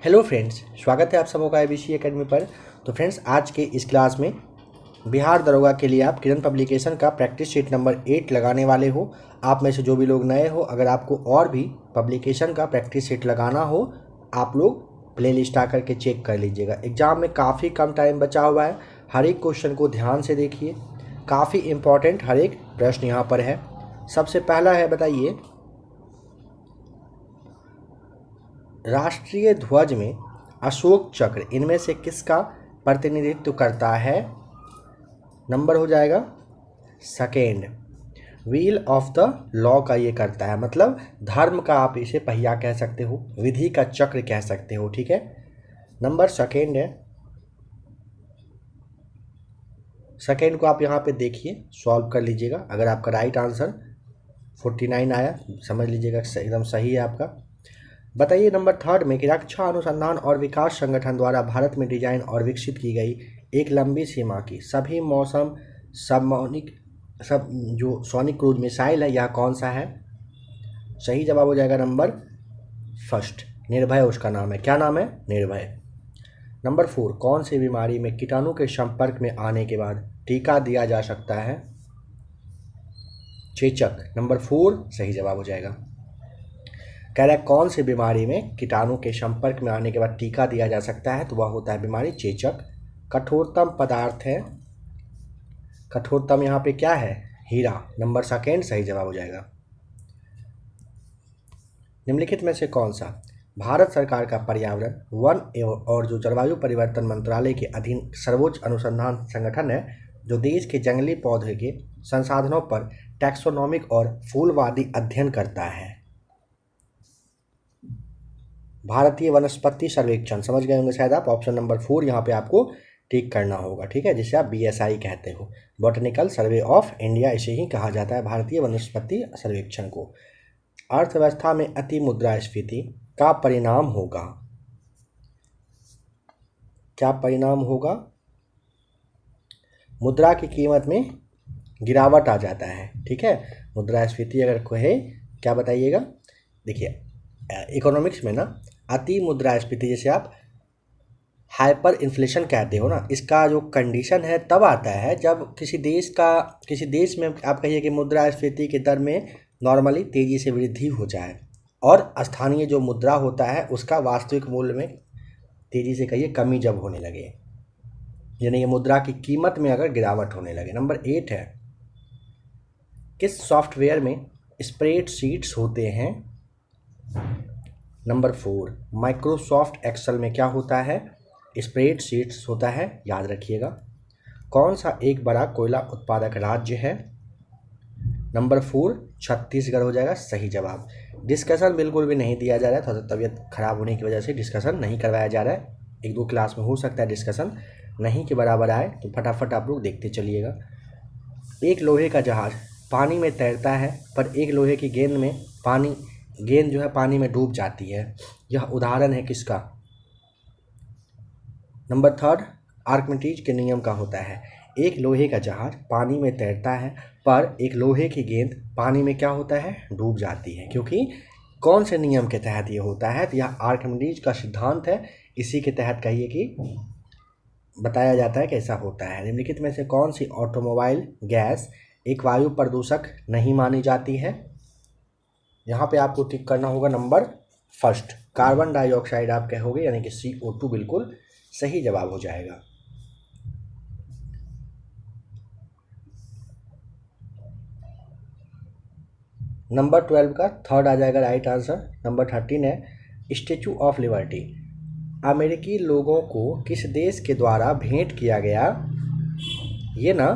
Hello friends, स्वागत है आप सबों का आईबीसी एकेडमी पर। तो फ्रेंड्स, आज के इस क्लास में बिहार दरोगा के लिए आप किरण पब्लिकेशन का प्रैक्टिस शीट नंबर 8 लगाने वाले हो। आप में से जो भी लोग नए हो, अगर आपको और भी पब्लिकेशन का प्रैक्टिस शीट लगाना हो, आप लोग प्ले लिस्ट आकर के चेक कर लीजिएगा। एग्ज़ाम में काफ़ी कम टाइम बचा हुआ है। हर एक क्वेश्चन को ध्यान से देखिए, काफ़ी इम्पॉर्टेंट हर एक प्रश्न यहाँ पर है। सबसे पहला है, बताइए राष्ट्रीय ध्वज में अशोक चक्र इनमें से किसका प्रतिनिधित्व करता है? नंबर हो जाएगा second. Wheel of the law का ये करता है, मतलब धर्म का आप इसे पहिया कह सकते हो, विधि का चक्र कह सकते हो। ठीक है, नंबर सेकेंड है। सेकेंड को आप यहाँ पे देखिए, सॉल्व कर लीजिएगा। अगर आपका राइट आंसर 49 आया, समझ लीजिएगा एकदम सही है आपका। बताइए नंबर थर्ड में कि रक्षा अनुसंधान और विकास संगठन द्वारा भारत में डिजाइन और विकसित की गई एक लंबी सीमा की सभी मौसम सब जो सोनिक क्रूज मिसाइल है, यह कौन सा है? सही जवाब हो जाएगा नंबर फर्स्ट, निर्भय उसका नाम है। क्या नाम है? निर्भय। नंबर 4, कौन सी बीमारी में कीटाणु के संपर्क में आने के बाद टीका दिया जा सकता है? चेचक। नंबर 4 सही जवाब हो जाएगा। कह रहा है कौन सी बीमारी में कीटाणु के संपर्क में आने के बाद टीका दिया जा सकता है, तो वह होता है बीमारी चेचक। कठोरतम पदार्थ है, कठोरतम यहाँ पे क्या है? हीरा। नंबर सेकेंड सही जवाब हो जाएगा। निम्नलिखित में से कौन सा भारत सरकार का पर्यावरण, वन एवं और जो जलवायु परिवर्तन मंत्रालय के अधीन सर्वोच्च अनुसंधान संगठन है, जो देश के जंगली पौधे के संसाधनों पर टैक्सोनॉमिक और फूलवादी अध्ययन करता है? भारतीय वनस्पति सर्वेक्षण। समझ गए होंगे शायद आप। ऑप्शन नंबर 4 यहाँ पे आपको टिक करना होगा। ठीक है, जिसे आप बीएसआई कहते हो, बॉटनिकल सर्वे ऑफ इंडिया, इसे ही कहा जाता है भारतीय वनस्पति सर्वेक्षण को। अर्थव्यवस्था में अति मुद्रास्फीति का परिणाम होगा। क्या परिणाम होगा? मुद्रा की कीमत में गिरावट आ जाता है। ठीक है, मुद्रास्फीति अगर कहे, क्या बताइएगा? देखिए इकोनॉमिक्स में ना अति मुद्रास्फीति, जैसे आप हाइपर इन्फ्लेशन कहते हो ना, इसका जो कंडीशन है तब आता है जब किसी देश में आप कहिए कि मुद्रास्फीति के दर में नॉर्मली तेज़ी से वृद्धि हो जाए और स्थानीय जो मुद्रा होता है उसका वास्तविक मूल्य में तेज़ी से कहिए कमी जब होने लगे, यानी ये मुद्रा की कीमत में अगर गिरावट होने लगे। नंबर 8 है, किस सॉफ्टवेयर में स्प्रेडशीट्स होते हैं? नंबर 4, माइक्रोसॉफ्ट एक्सेल में क्या होता है? स्प्रेडशीट्स होता है, याद रखिएगा। कौन सा एक बड़ा कोयला उत्पादक राज्य है? नंबर 4 छत्तीसगढ़ हो जाएगा सही जवाब। डिस्कशन बिल्कुल भी नहीं दिया जा रहा है, थोड़ा तबीयत खराब होने की वजह से डिस्कशन नहीं करवाया जा रहा है। 1-2 क्लास में हो सकता है डिस्कशन नहीं के बराबर आए, तो फटाफट आप लोग देखते चलिएगा। एक लोहे का जहाज पानी में तैरता है, पर एक लोहे की गेंद जो है पानी में डूब जाती है, यह उदाहरण है किसका? नंबर 3 आर्किमिडीज के नियम का होता है। एक लोहे का जहाज पानी में तैरता है, पर एक लोहे की गेंद पानी में क्या होता है? डूब जाती है। क्योंकि कौन से नियम के तहत ये होता है? तो यह आर्किमिडीज का सिद्धांत है, इसी के तहत कहिए कि बताया जाता है कि ऐसा होता है। निम्नलिखित में से कौन सी ऑटोमोबाइल गैस एक वायु प्रदूषक नहीं मानी जाती है? यहाँ पे आपको टिक करना होगा नंबर फर्स्ट, कार्बन डाइऑक्साइड आप कहोगे, यानी कि CO2 बिल्कुल सही जवाब हो जाएगा। नंबर 12 का थर्ड आ जाएगा राइट आंसर। नंबर 13 है, स्टैचू ऑफ लिबर्टी अमेरिकी लोगों को किस देश के द्वारा भेंट किया गया? ये ना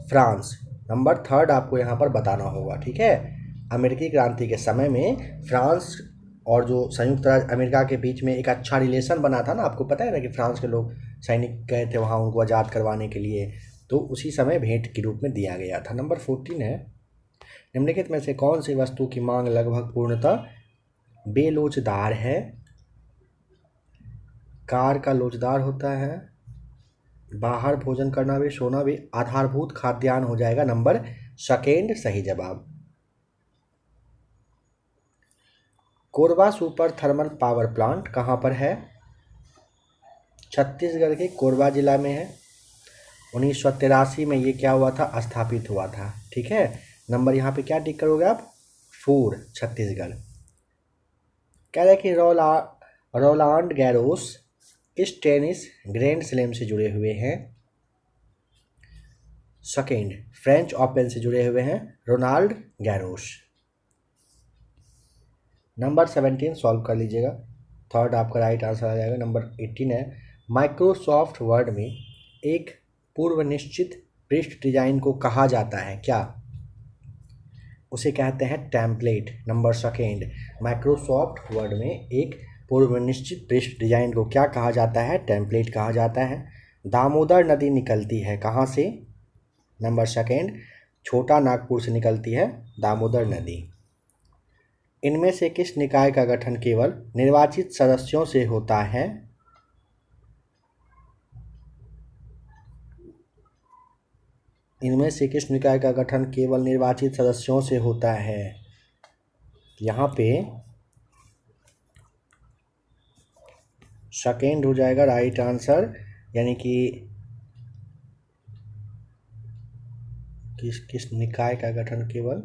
फ्रांस। नंबर 3 आपको यहाँ पर बताना होगा। ठीक है, अमेरिकी क्रांति के समय में फ्रांस और जो संयुक्त राज्य अमेरिका के बीच में एक अच्छा रिलेशन बना था ना, आपको पता है ना कि फ्रांस के लोग सैनिक गए थे वहाँ उनको आज़ाद करवाने के लिए, तो उसी समय भेंट के रूप में दिया गया था। नंबर 14 है, निम्नलिखित में से कौन सी वस्तु की मांग लगभग पूर्णतः बेलोचदार है? कार का लोचदार होता है, बाहर भोजन करना भी, सोना भी आधारभूत खाद्यान्न हो जाएगा। नंबर सेकेंड सही जवाब। Korba super thermal power plant कहाँ पर है? छत्तीसगढ़ के कोरबा जिला में है। 1983 में ये क्या हुआ था, स्थापित हुआ था। ठीक है, नंबर यहाँ पे क्या टिक करोगे आप, 4 छत्तीसगढ़। कह रहे कि रोलांड गैरोस किस टेनिस ग्रैंड स्लैम से जुड़े हुए हैं। सेकेंड, फ्रेंच ओपन से जुड़े हुए हैं रोनाल्ड गैरोस। नंबर 17 सॉल्व कर लीजिएगा, थर्ड आपका राइट आंसर आ जाएगा। नंबर 18 है, माइक्रोसॉफ्ट वर्ड में एक पूर्व निश्चित पृष्ठ डिजाइन को कहा जाता है क्या, उसे कहते हैं template. Number second, Microsoft word में एक पूर्व निश्चित पृष्ठ डिजाइन को क्या कहा जाता है, टेम्पलेट कहा जाता है। दामोदर नदी निकलती है कहाँ से, नंबर सेकेंड, छोटा नागपुर से निकलती है दामोदर नदी। इनमें से किस निकाय का गठन केवल निर्वाचित सदस्यों से होता है, इनमें से किस निकाय का गठन केवल निर्वाचित सदस्यों से होता है। यहाँ पे सेकेंड हो जाएगा राइट आंसर, यानी कि किस निकाय का गठन केवल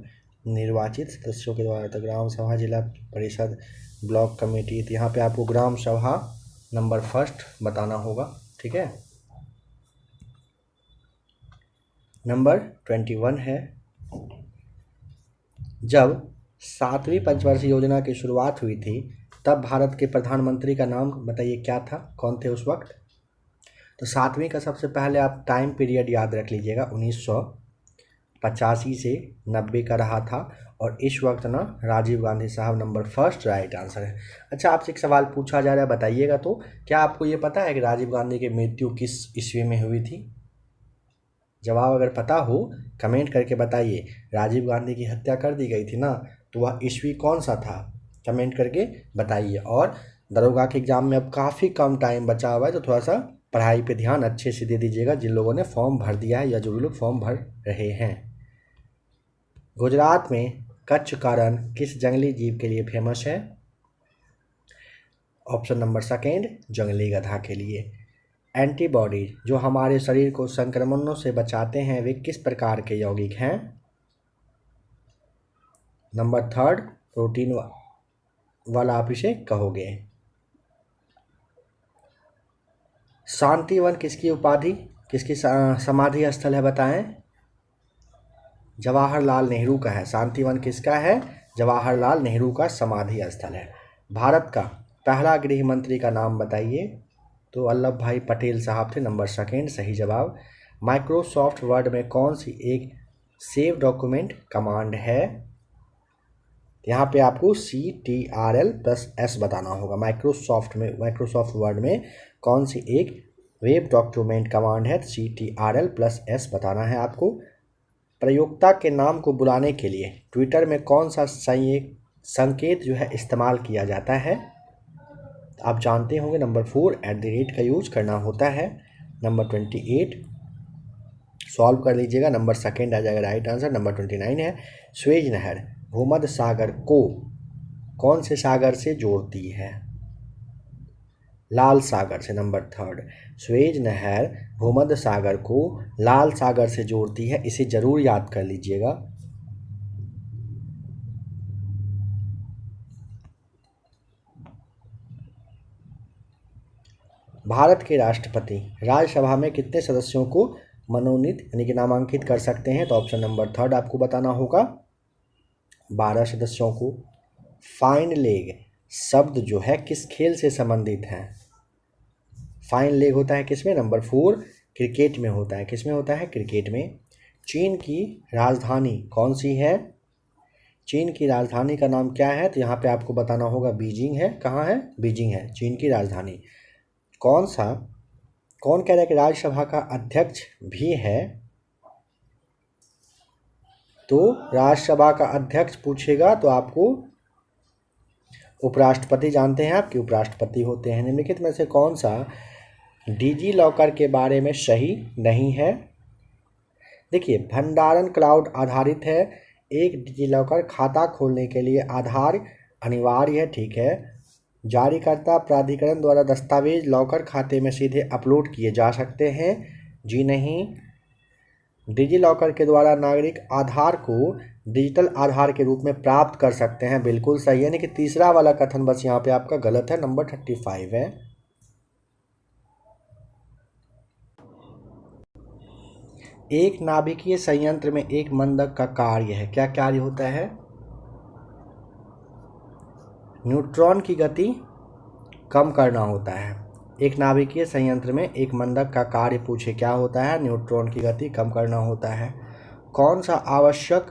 निर्वाचित सदस्यों के द्वारा, तो ग्राम सभा, जिला परिषद, ब्लॉक कमेटी। तो यहाँ पे आपको ग्राम सभा नंबर फर्स्ट बताना होगा। ठीक है, नंबर 21 है, जब 7वीं पंचवर्षीय योजना की शुरुआत हुई थी तब भारत के प्रधानमंत्री का नाम बताइए क्या था, कौन थे उस वक्त। तो 7वीं का सबसे पहले आप टाइम पीरियड याद रख लीजिएगा, 1985 से 90 का रहा था, और इस वक्त ना राजीव गांधी साहब नंबर फर्स्ट राइट आंसर है। अच्छा, आपसे एक सवाल पूछा जा रहा है, बताइएगा तो क्या आपको ये पता है कि राजीव गांधी की मृत्यु किस ईस्वी में हुई थी। जवाब अगर पता हो कमेंट करके बताइए। राजीव गांधी की हत्या कर दी गई थी ना, तो वह ईस्वी कौन सा था, कमेंट करके बताइए। और दरोगा के एग्ज़ाम में अब काफ़ी कम टाइम बचा हुआ है, तो थोड़ा सा पढ़ाई पे ध्यान अच्छे से दे दीजिएगा, जिन लोगों ने फॉर्म भर दिया है या जो भी लोग फॉर्म भर रहे हैं। गुजरात में कच्छ का रण किस जंगली जीव के लिए फेमस है, ऑप्शन नंबर सेकेंड, जंगली गधा के लिए। एंटीबॉडी जो हमारे शरीर को संक्रमणों से बचाते हैं वे किस प्रकार के यौगिक हैं, नंबर थर्ड, प्रोटीन वाला आप इसे कहोगे। शांतिवन किसकी उपाधि, किसकी समाधि स्थल है बताएं, जवाहरलाल नेहरू का है। शांतिवन किसका है, जवाहरलाल नेहरू का समाधि स्थल है। भारत का पहला गृह मंत्री का नाम बताइए, तो वल्लभ भाई पटेल साहब थे, नंबर सेकेंड सही जवाब। माइक्रोसॉफ्ट वर्ड में कौन सी एक सेव डॉक्यूमेंट कमांड है, यहाँ पे आपको CTRL+S बताना होगा। माइक्रोसॉफ्ट वर्ड में कौन सी एक वेब डॉक्यूमेंट कमांड है, CTRL+S बताना है आपको। प्रयोक्ता के नाम को बुलाने के लिए ट्विटर में कौन सा संकेत जो है इस्तेमाल किया जाता है, आप जानते होंगे, नंबर 4 @ का यूज करना होता है। नंबर 28 सॉल्व कर लीजिएगा, नंबर सेकेंड आ जाएगा राइट आंसर। नंबर 29 है, स्वेज नहर भूमध्य सागर को कौन से सागर से जोड़ती है, लाल सागर से। नंबर थर्ड, स्वेज नहर भूमध्य सागर को लाल सागर से जोड़ती है, इसे जरूर याद कर लीजिएगा। भारत के राष्ट्रपति राज्यसभा में कितने सदस्यों को मनोनीत यानी कि नामांकित कर सकते हैं, तो ऑप्शन नंबर थर्ड आपको बताना होगा, 12 सदस्यों को। फाइन लेग शब्द जो है किस खेल से संबंधित है, फाइन लेग होता है किसमें, नंबर 4 क्रिकेट में होता है। किसमें होता है, क्रिकेट में। चीन की राजधानी कौन सी है, चीन की राजधानी का नाम क्या है, तो यहाँ पे आपको बताना होगा बीजिंग है। कहाँ है, बीजिंग है चीन की राजधानी। कौन कह रहा है कि राज्यसभा का अध्यक्ष भी है, तो राज्यसभा का अध्यक्ष पूछेगा तो आपको उपराष्ट्रपति जानते हैं आप कि उपराष्ट्रपति होते हैं। निम्नलिखित में से कौन सा डिजी लॉकर के बारे में सही नहीं है। देखिए, भंडारण क्लाउड आधारित है, एक डिजी लॉकर खाता खोलने के लिए आधार अनिवार्य है, ठीक है, जारीकर्ता प्राधिकरण द्वारा दस्तावेज लॉकर खाते में सीधे अपलोड किए जा सकते हैं? जी नहीं। डिजी लॉकर के द्वारा नागरिक आधार को डिजिटल आधार के रूप में प्राप्त कर सकते हैं? बिल्कुल सही है। यानी कि तीसरा वाला कथन बस यहाँ पे आपका गलत है, नंबर 35 है। एक नाभिकीय संयंत्र में एक मंदक का कार्य है, क्या कार्य होता है? न्यूट्रॉन की गति कम करना होता है। एक नाभिकीय संयंत्र में एक मंदक का कार्य पूछे क्या होता है? न्यूट्रॉन की गति कम करना होता है। कौन सा आवश्यक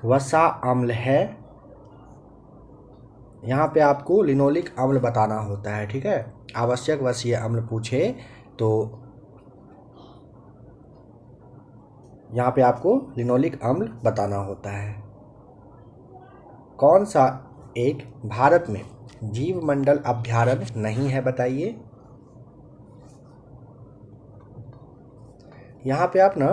वसा अम्ल है? यहाँ पे आपको लिनोलिक अम्ल बताना होता है, ठीक है। आवश्यक वसीय अम्ल पूछे तो यहाँ पे आपको लिनोलिक अम्ल बताना होता है। कौन सा एक भारत में जीव मंडल अभ्यारण्य नहीं है, बताइए। यहाँ पे आप ना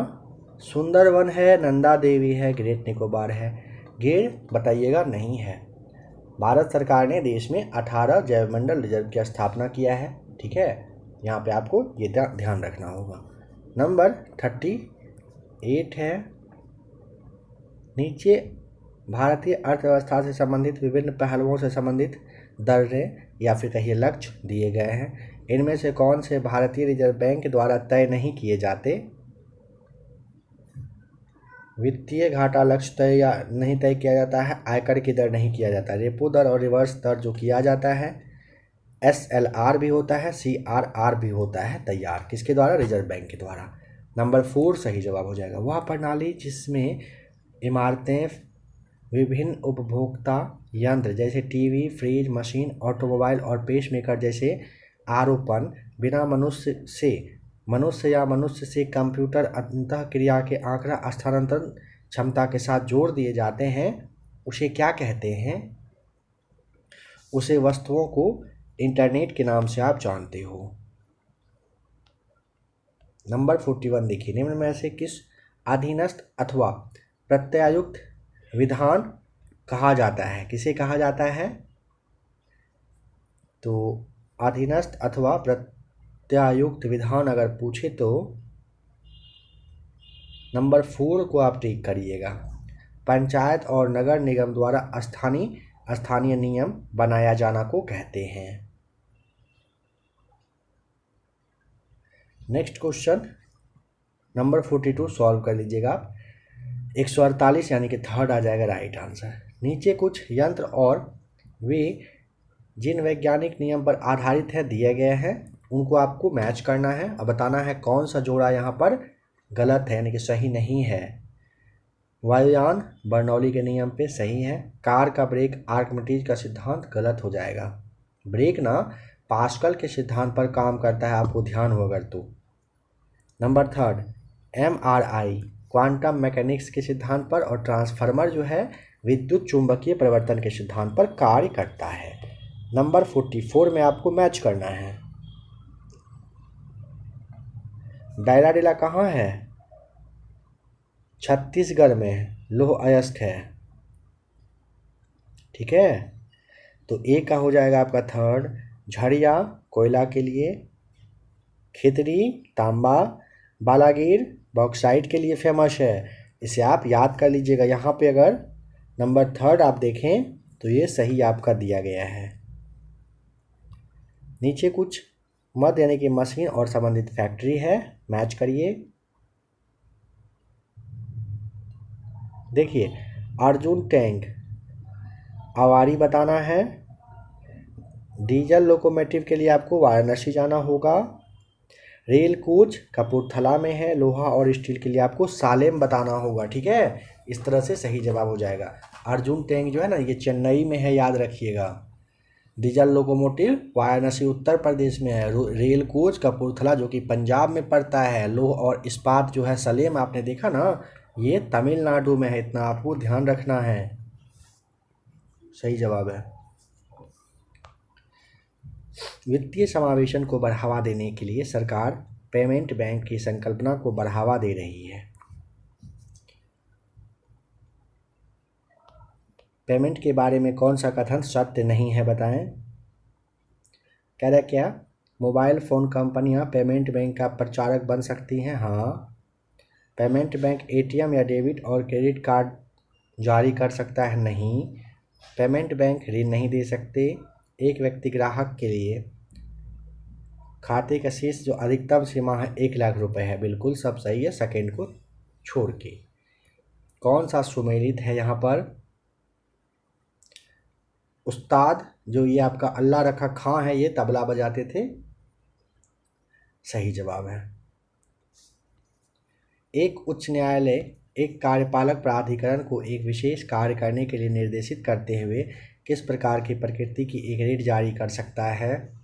सुंदरवन है, नंदा देवी है, ग्रेट निकोबार है, गिर बताइएगा नहीं है। भारत सरकार ने देश में 18 जैवमंडल रिजर्व की स्थापना किया है, ठीक है। यहाँ पे आपको ये ध्यान रखना होगा। नंबर 38 है। नीचे भारतीय अर्थव्यवस्था से संबंधित विभिन्न पहलुओं से संबंधित दरें या फिर कहिए लक्ष्य दिए गए हैं। इनमें से कौन से भारतीय रिजर्व बैंक द्वारा तय नहीं किए जाते? वित्तीय घाटा लक्ष्य तय किया जाता है। आयकर की दर नहीं किया जाता। रेपो दर और रिवर्स दर जो किया जाता है, SLR भी होता है, CRR भी होता है तैयार, किसके द्वारा? रिजर्व बैंक के द्वारा। नंबर 4 सही जवाब हो जाएगा। वह प्रणाली जिसमें इमारतें विभिन्न उपभोक्ता यंत्र जैसे टीवी, फ्रिज, मशीन, ऑटोमोबाइल और पेसमेकर जैसे आरोपण बिना मनुष्य या मनुष्य से कंप्यूटर अंतःक्रिया के आंकड़ा स्थानांतरण क्षमता के साथ जोड़ दिए जाते हैं, उसे क्या कहते हैं? उसे वस्तुओं को इंटरनेट के नाम से आप जानते हो। नंबर 41 देखिए, निम्न में से किस अधीनस्थ अथवा प्रत्यायुक्त विधान कहा जाता है? किसे कहा जाता है? तो अधीनस्थ अथवा प्रत्यायुक्त विधान अगर पूछे तो नंबर 4 को आप टिक करिएगा। पंचायत और नगर निगम द्वारा स्थानीय नियम बनाया जाना को कहते हैं। नेक्स्ट क्वेश्चन नंबर 42 सॉल्व कर लीजिएगा आप। 148 यानी कि थर्ड आ जाएगा राइट आंसर। नीचे कुछ यंत्र और वे जिन वैज्ञानिक नियम पर आधारित है दिए गए हैं, उनको आपको मैच करना है और बताना है कौन सा जोड़ा यहाँ पर गलत है, यानी कि सही नहीं है। वायुयान बर्नौली के नियम पे सही है। कार का ब्रेक आर्किमिडीज का सिद्धांत गलत हो जाएगा। ब्रेक ना पास्कल के सिद्धांत पर काम करता है, आपको ध्यान हो अगर तो। नंबर 3 MRI क्वांटम मैकेनिक्स के सिद्धांत पर और ट्रांसफार्मर जो है विद्युत चुंबकीय परिवर्तन के सिद्धांत पर कार्य करता है। नंबर 44 में आपको मैच करना है। डायराडेला कहाँ है? छत्तीसगढ़ में, लौह अयस्क है, ठीक है। तो ए का हो जाएगा आपका थर्ड। झड़िया कोयला के लिए, खितरी तांबा, बालागीर बॉक्साइट के लिए फेमस है। इसे आप याद कर लीजिएगा। यहाँ पे अगर नंबर 3 आप देखें तो ये सही आपका दिया गया है। नीचे कुछ मद यानी कि मशीन और संबंधित फैक्ट्री है, मैच करिए। देखिए अर्जुन टैंक अवारी बताना है। डीजल लोकोमोटिव के लिए आपको वाराणसी जाना होगा। रेल कोच कपूरथला में है। लोहा और स्टील के लिए आपको सालेम बताना होगा, ठीक है। इस तरह से सही जवाब हो जाएगा। अर्जुन टैंक जो है ना ये चेन्नई में है, याद रखिएगा। डीजल लोकोमोटिव वाराणसी उत्तर प्रदेश में है। रेल कोच कपूरथला जो कि पंजाब में पड़ता है। लोह और इस्पात जो है सलेम आपने देखा ना, ये तमिलनाडु में है। इतना आपको ध्यान रखना है। सही जवाब है। वित्तीय समावेशन को बढ़ावा देने के लिए सरकार पेमेंट बैंक की संकल्पना को बढ़ावा दे रही है। पेमेंट के बारे में कौन सा कथन सत्य नहीं है, बताएं। कह रहा है क्या, मोबाइल फ़ोन कंपनियां पेमेंट बैंक का प्रचारक बन सकती हैं। हाँ। पेमेंट बैंक एटीएम या डेबिट और क्रेडिट कार्ड जारी कर सकता है। नहीं। पेमेंट बैंक ऋण नहीं दे सकते। एक व्यक्ति ग्राहक के लिए खाते का शेष जो अधिकतम सीमा है 1 लाख रुपए है। बिल्कुल सब सही है, सेकंड को छोड़ के। कौन सा सुमेलित है यहाँ पर, उस्ताद जो ये आपका अल्लाह रखा खां है, ये तबला बजाते थे। सही जवाब है। एक उच्च न्यायालय एक कार्यपालक प्राधिकरण को एक विशेष कार्य करने के लिए निर्देशित करते हुए किस प्रकार की प्रकृति की एक रिट जारी कर सकता है।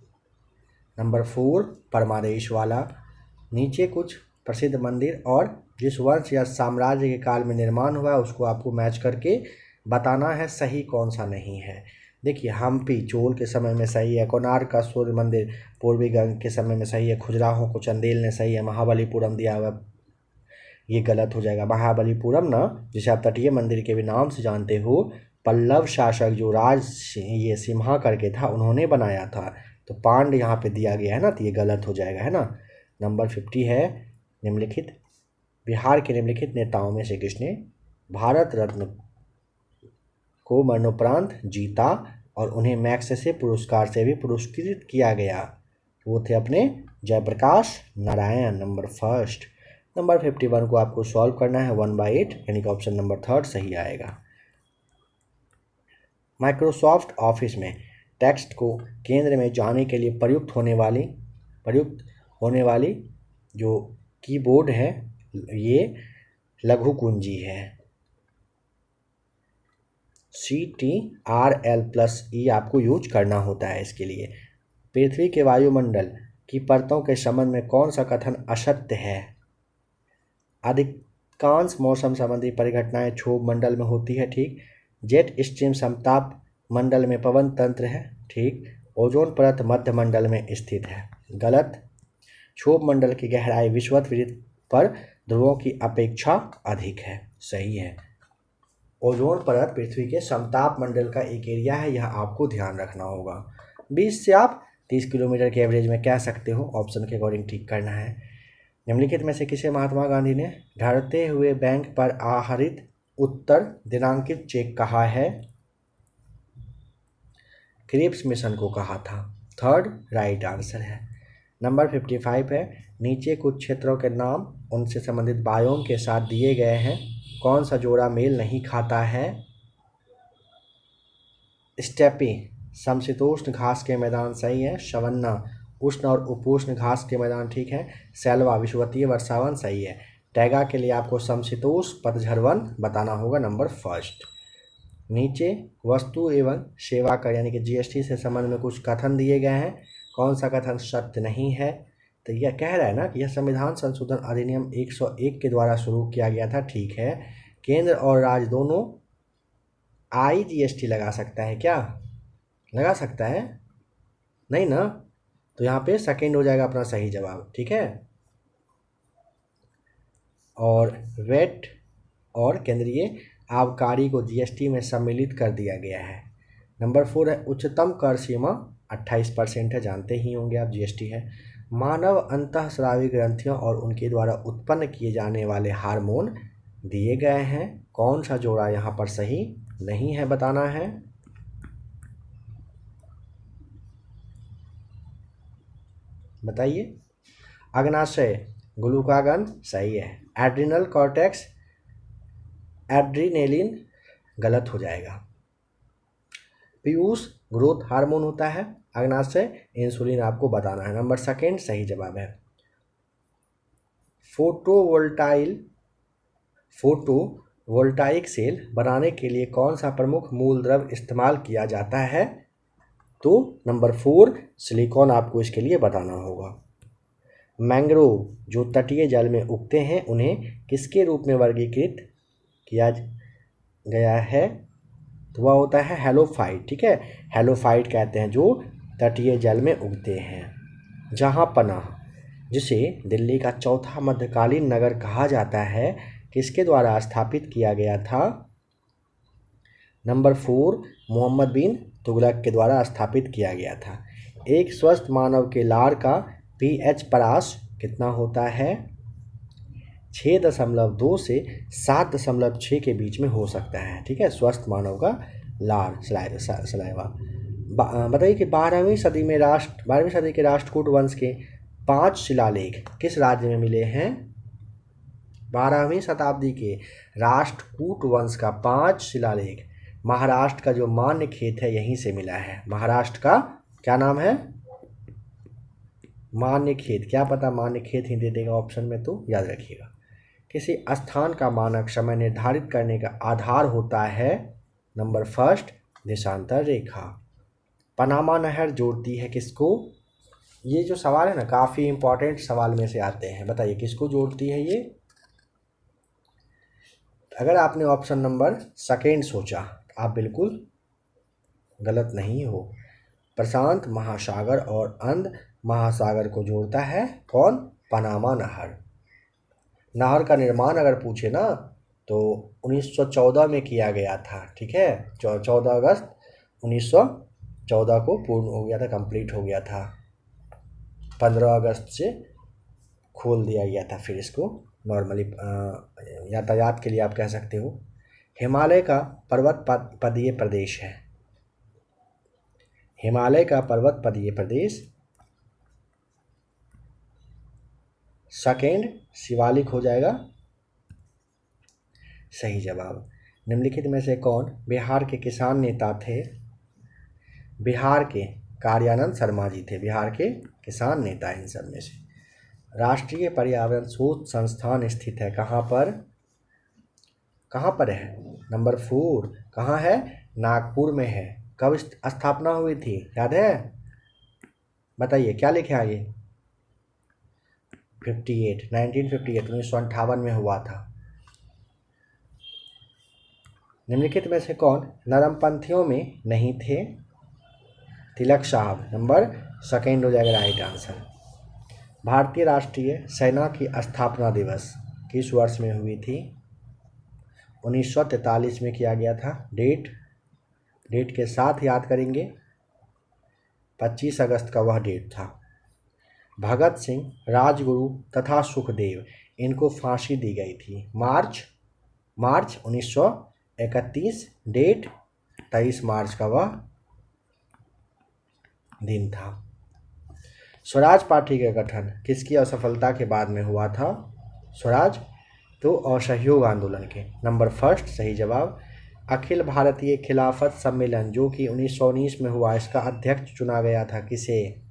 नंबर 4 परमादेश वाला। नीचे कुछ प्रसिद्ध मंदिर और जिस वंश या साम्राज्य के काल में निर्माण हुआ उसको आपको मैच करके बताना है सही कौन सा नहीं है। देखिए, हम्पी चोल के समय में सही है, कोणार्क का सूर्य मंदिर पूर्वी गंग के समय में सही है, खुजराहों को चंदेल ने सही है, महाबलीपुरम दिया हुआ ये गलत हो जाएगा। महाबलीपुरम ना, जिसे आप तटीय मंदिर के भी नाम से जानते हो, पल्लव शासक जो राज ये सिम्हा करके था उन्होंने बनाया था, तो पांड यहाँ पे दिया गया है ना, तो ये गलत हो जाएगा, है ना। नंबर 50 है, निम्नलिखित बिहार के निम्नलिखित नेताओं में से किसने भारत रत्न को मरणोपरांत जीता और उन्हें मैग्सेसे पुरस्कार से भी पुरस्कृत किया गया। वो थे अपने जयप्रकाश नारायण। नंबर 1। नंबर 51 को आपको सॉल्व करना है 1/8, यानी कि ऑप्शन नंबर 3 सही आएगा। माइक्रोसॉफ्ट ऑफिस में टेक्स्ट को केंद्र में जाने के लिए प्रयुक्त होने वाली जो कीबोर्ड है ये लघु कुंजी है। CTRL+E आपको यूज करना होता है इसके लिए। पृथ्वी के वायुमंडल की परतों के संबंध में कौन सा कथन असत्य है। अधिकांश मौसम संबंधी परिघटनाएं क्षोभ मंडल में होती है, ठीक। जेट स्ट्रीम समताप मंडल में पवन तंत्र है, ठीक। ओजोन परत मध्य मंडल में स्थित है, गलत। क्षोभ मंडल की गहराई विषुवत पर ध्रुवों की अपेक्षा अधिक है, सही है। ओजोन परत पृथ्वी के समताप मंडल का एक एरिया है, यह आपको ध्यान रखना होगा। 20 से आप 30 किलोमीटर के एवरेज में कह सकते हो, ऑप्शन के अकॉर्डिंग ठीक करना है। निम्नलिखित में से किसे महात्मा गांधी ने ढरते हुए बैंक पर आहरित उत्तर दिनांकित चेक कहा है। क्रिप्स मिशन को कहा था, 3rd राइट आंसर है। नंबर 55 है, नीचे कुछ क्षेत्रों के नाम उनसे संबंधित बायोम के साथ दिए गए हैं, कौन सा जोड़ा मेल नहीं खाता है। स्टेपी समशीतोष्ण घास के मैदान सही है। सवन्ना उष्ण और उपोष्ण घास के मैदान ठीक है। सैलवा विषुवतीय वर्षावन सही है। टैगा के लिए आपको समशीतोष्ण पतझड़ वन बताना होगा, नंबर 1। नीचे वस्तु एवं सेवा कर यानी कि GST से संबंध में कुछ कथन दिए गए हैं, कौन सा कथन सत्य नहीं है। तो यह कह रहा है ना कि यह संविधान संशोधन अधिनियम 101 के द्वारा शुरू किया गया था, ठीक है। केंद्र और राज्य दोनों IGST लगा सकता है क्या, लगा सकता है नहीं ना, तो यहाँ पे सेकंड हो जाएगा अपना सही जवाब, ठीक है। और वेट और केंद्रीय आबकारी को GST में सम्मिलित कर दिया गया है। नंबर 4 है, उच्चतम कर सीमा 28% है, जानते ही होंगे आप, GST है। मानव अंतःस्रावी ग्रंथियों और उनके द्वारा उत्पन्न किए जाने वाले हार्मोन दिए गए हैं, कौन सा जोड़ा यहाँ पर सही नहीं है बताना है। बताइए। अग्नाशय ग्लूकागन सही है। एड्रिनल कॉर्टेक्स एड्रीनेलिन गलत हो जाएगा। पीयूष ग्रोथ हार्मोन होता है, अग्नाशय इंसुलिन आपको बताना है, नंबर 2 सही जवाब है। फोटोवोल्टाइक सेल बनाने के लिए कौन सा प्रमुख मूल द्रव्य इस्तेमाल किया जाता है, तो नंबर 4 सिलिकॉन आपको इसके लिए बताना होगा। मैंग्रोव जो तटीय जल में उगते हैं उन्हें किसके रूप में वर्गीकृत किया गया है, तो वह होता है हेलोफाइट, ठीक है। हेलोफाइट कहते हैं जो तटीय जल में उगते हैं। जहाँ पनाह जिसे दिल्ली का चौथा मध्यकालीन नगर कहा जाता है, किसके द्वारा स्थापित किया गया था, नंबर 4 मोहम्मद बिन तुगलक के द्वारा स्थापित किया गया था। एक स्वस्थ मानव के लार का पीएच परास कितना होता है? 6.2 से 7.6 के बीच में हो सकता है। ठीक है, स्वस्थ मानव का लार सलाइवा। बताइए कि 12वीं सदी के राष्ट्रकूट वंश के 5 शिलालेख किस राज्य में मिले हैं? 12वीं शताब्दी के राष्ट्रकूट वंश का 5 शिलालेख महाराष्ट्र का जो मान्य खेत है यहीं से मिला है। महाराष्ट्र का क्या नाम है? मान्य खेत। क्या पता मान्य खेत ही दे देगा ऑप्शन में, तो याद रखिएगा। किसी स्थान का मानक समय निर्धारित करने का आधार होता है नंबर फर्स्ट देशांतर रेखा। पनामा नहर जोड़ती है किसको? ये जो सवाल है ना काफ़ी इंपॉर्टेंट सवाल में से आते हैं। बताइए किसको जोड़ती है ये? अगर आपने ऑप्शन नंबर सेकेंड सोचा आप बिल्कुल गलत नहीं हो। प्रशांत महासागर और अंध महासागर को जोड़ता है कौन? पनामा नहर। नहर का निर्माण अगर पूछे ना तो 1914 में किया गया था। ठीक है, 14 अगस्त 1914 को पूर्ण हो गया था, कंप्लीट हो गया था। 15 अगस्त से खोल दिया गया था फिर इसको नॉर्मली यातायात के लिए आप कह सकते हो। हिमालय का पर्वत पदीय प्रदेश है। हिमालय का पर्वत पदीय प्रदेश सेकेंड शिवालिक हो जाएगा सही जवाब। निम्नलिखित में से कौन बिहार के किसान नेता थे? बिहार के कार्यानंद शर्मा जी थे बिहार के किसान नेता इन सब में से। राष्ट्रीय पर्यावरण शोध संस्थान स्थित है कहाँ पर? कहाँ पर है? नंबर 4 कहाँ है? नागपुर में है। कब स्थापना हुई थी याद है? बताइए क्या लिखे आगे? 1958 में हुआ था। निम्नलिखित में से कौन नरमपंथियों में नहीं थे? तिलक साहब। नंबर सेकेंड हो जाएगा राइट आंसर। भारतीय राष्ट्रीय सेना की स्थापना दिवस किस वर्ष में हुई थी? 1943 में किया गया था। डेट के साथ याद करेंगे। 25 अगस्त का वह डेट था। भगत सिंह, राजगुरु तथा सुखदेव इनको फांसी दी गई थी। मार्च 1931। डेट 23 मार्च का वह दिन था। स्वराज पार्टी का गठन किसकी असफलता के बाद में हुआ था? स्वराज तो असहयोग आंदोलन के। नंबर फर्स्ट सही जवाब। अखिल भारतीय खिलाफत सम्मेलन जो कि 1919 में हुआ इसका अध्यक्ष चुना गया था किसे?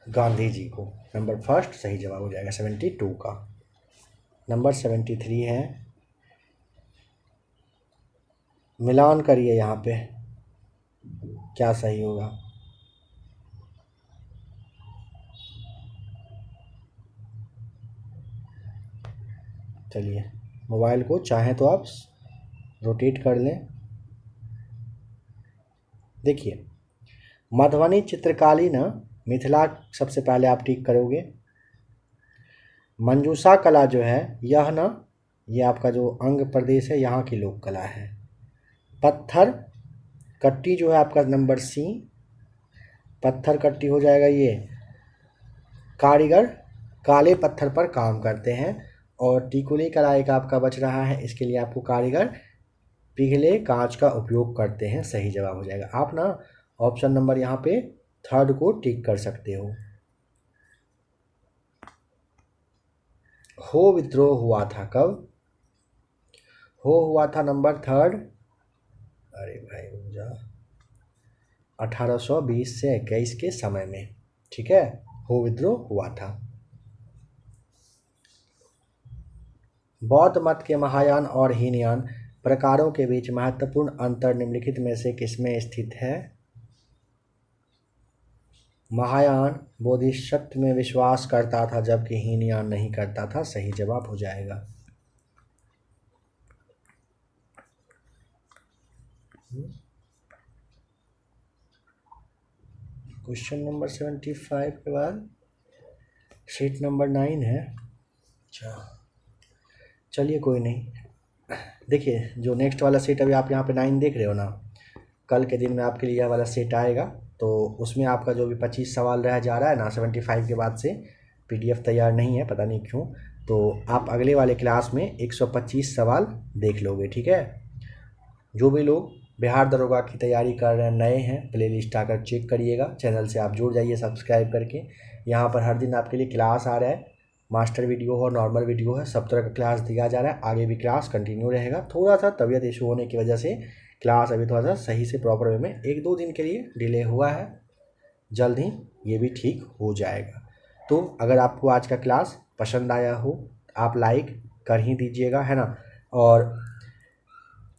गांधी जी को। नंबर फर्स्ट सही जवाब हो जाएगा 72 का। नंबर 73 है। मिलान करिए यहाँ पे क्या सही होगा। चलिए मोबाइल को चाहें तो आप रोटेट कर लें। देखिए मधुबनी चित्रकाली ना मिथिला सबसे पहले आप टिक करोगे। मंजूषा कला जो है यह ना ये आपका जो अंग प्रदेश है यहाँ की लोक कला है। पत्थर कट्टी जो है आपका नंबर सी पत्थर कट्टी हो जाएगा। ये कारीगर काले पत्थर पर काम करते हैं। और टिकुली कला एक आपका बच रहा है, इसके लिए आपको कारीगर पिघले कांच का उपयोग करते हैं। सही जवाब हो जाएगा। आप ना ऑप्शन नंबर यहाँ पे थर्ड को टिक कर सकते हो विद्रोह हुआ था कब? हुआ था नंबर थर्ड। अरे भाई रुक 1820 से 21 के समय में। ठीक है, हो विद्रोह हुआ था। बौद्ध मत के महायान और हीनयान प्रकारों के बीच महत्वपूर्ण अंतर निम्नलिखित में से किसमें स्थित है? महायान बोधिसत्व में विश्वास करता था जबकि हीनयान नहीं करता था। सही जवाब हो जाएगा। क्वेश्चन नंबर 75 के बाद शीट नंबर 9 है। अच्छा चलिए कोई नहीं। देखिए जो नेक्स्ट वाला शीट अभी आप यहाँ पे 9 देख रहे हो ना, कल के दिन में आपके लिए यह वाला सेट आएगा, तो उसमें आपका जो भी 25 सवाल रह जा रहा है ना 75 के बाद से, PDF तैयार नहीं है, पता नहीं क्यों, तो आप अगले वाले क्लास में 125 सवाल देख लोगे, ठीक है। जो भी लोग बिहार दरोगा की तैयारी कर रहे हैं, नए हैं, प्लेलिस्ट आकर चेक करिएगा, चैनल से आप जुड़ जाइए सब्सक्राइब करके। यहाँ पर हर दिन आपके लिए क्लास आ रहा है, मास्टर वीडियो हो, नॉर्मल वीडियो है, सब तरह का क्लास दिया जा रहा है। आगे भी क्लास कंटिन्यू रहेगा। थोड़ा सा तबीयत इशू होने की वजह से क्लास अभी थोड़ा सा सही से प्रॉपर वे में 1-2 दिन के लिए डिले हुआ है, जल्द ही ये भी ठीक हो जाएगा। तो अगर आपको आज का क्लास पसंद आया हो आप लाइक कर ही दीजिएगा, है ना। और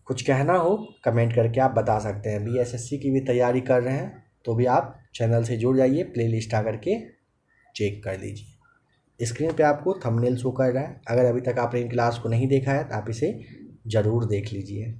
कुछ कहना हो कमेंट करके आप बता सकते हैं। BSSC की भी तैयारी कर रहे हैं तो भी आप चैनल से जुड़ जाइए, प्लेलिस्ट आकर के चेक कर लीजिए। स्क्रीन पे आपको थंबनेल शो कर रहा है, अगर अभी तक आपने इन क्लास को नहीं देखा है तो आप इसे ज़रूर देख लीजिए।